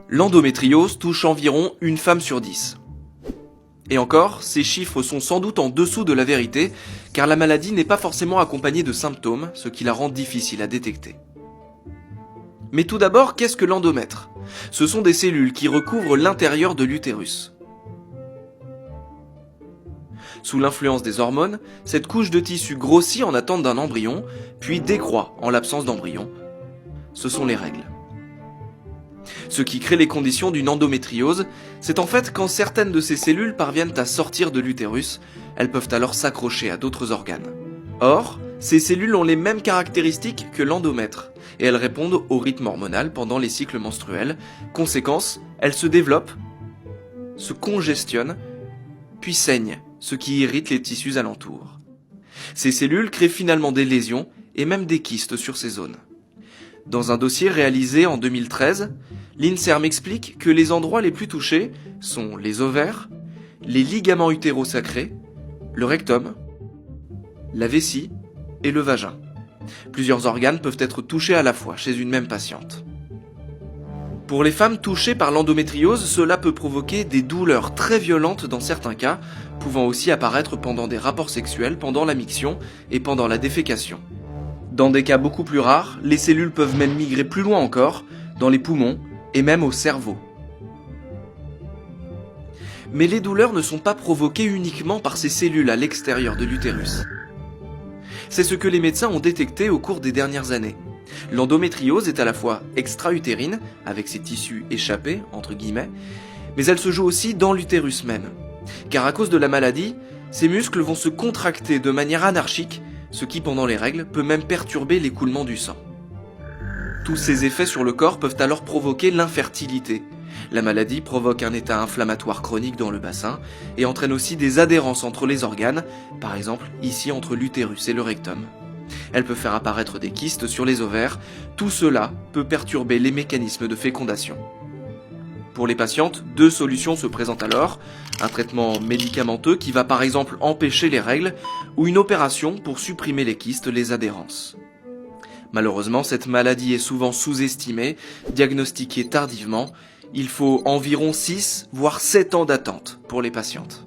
L'endométriose touche environ une femme sur 10. Et encore, ces chiffres sont sans doute en dessous de la vérité, car la maladie n'est pas forcément accompagnée de symptômes, ce qui la rend difficile à détecter. Mais tout d'abord, qu'est-ce que l'endomètre ? Ce sont des cellules qui recouvrent l'intérieur de l'utérus. Sous l'influence des hormones, cette couche de tissu grossit en attente d'un embryon, puis décroît en l'absence d'embryon. Ce sont les règles. Ce qui crée les conditions d'une endométriose, c'est en fait quand certaines de ces cellules parviennent à sortir de l'utérus, elles peuvent alors s'accrocher à d'autres organes. Or, ces cellules ont les mêmes caractéristiques que l'endomètre, et elles répondent au rythme hormonal pendant les cycles menstruels. Conséquence, elles se développent, se congestionnent, puis saignent, ce qui irrite les tissus alentours. Ces cellules créent finalement des lésions et même des kystes sur ces zones. Dans un dossier réalisé en 2013, l'INSERM explique que les endroits les plus touchés sont les ovaires, les ligaments utérosacrés, le rectum, la vessie et le vagin. Plusieurs organes peuvent être touchés à la fois chez une même patiente. Pour les femmes touchées par l'endométriose, cela peut provoquer des douleurs très violentes dans certains cas, pouvant aussi apparaître pendant des rapports sexuels, pendant la miction et pendant la défécation. Dans des cas beaucoup plus rares, les cellules peuvent même migrer plus loin encore, dans les poumons et même au cerveau. Mais les douleurs ne sont pas provoquées uniquement par ces cellules à l'extérieur de l'utérus. C'est ce que les médecins ont détecté au cours des dernières années. L'endométriose est à la fois extra-utérine, avec ses tissus échappés, entre guillemets, mais elle se joue aussi dans l'utérus même. Car à cause de la maladie, ces muscles vont se contracter de manière anarchique, ce qui, pendant les règles, peut même perturber l'écoulement du sang. Tous ces effets sur le corps peuvent alors provoquer l'infertilité. La maladie provoque un état inflammatoire chronique dans le bassin et entraîne aussi des adhérences entre les organes, par exemple ici entre l'utérus et le rectum. Elle peut faire apparaître des kystes sur les ovaires, tout cela peut perturber les mécanismes de fécondation. Pour les patientes, deux solutions se présentent alors, un traitement médicamenteux qui va par exemple empêcher les règles, ou une opération pour supprimer les kystes, les adhérences. Malheureusement, cette maladie est souvent sous-estimée, diagnostiquée tardivement. Il faut environ 6 voire 7 ans d'attente pour les patientes.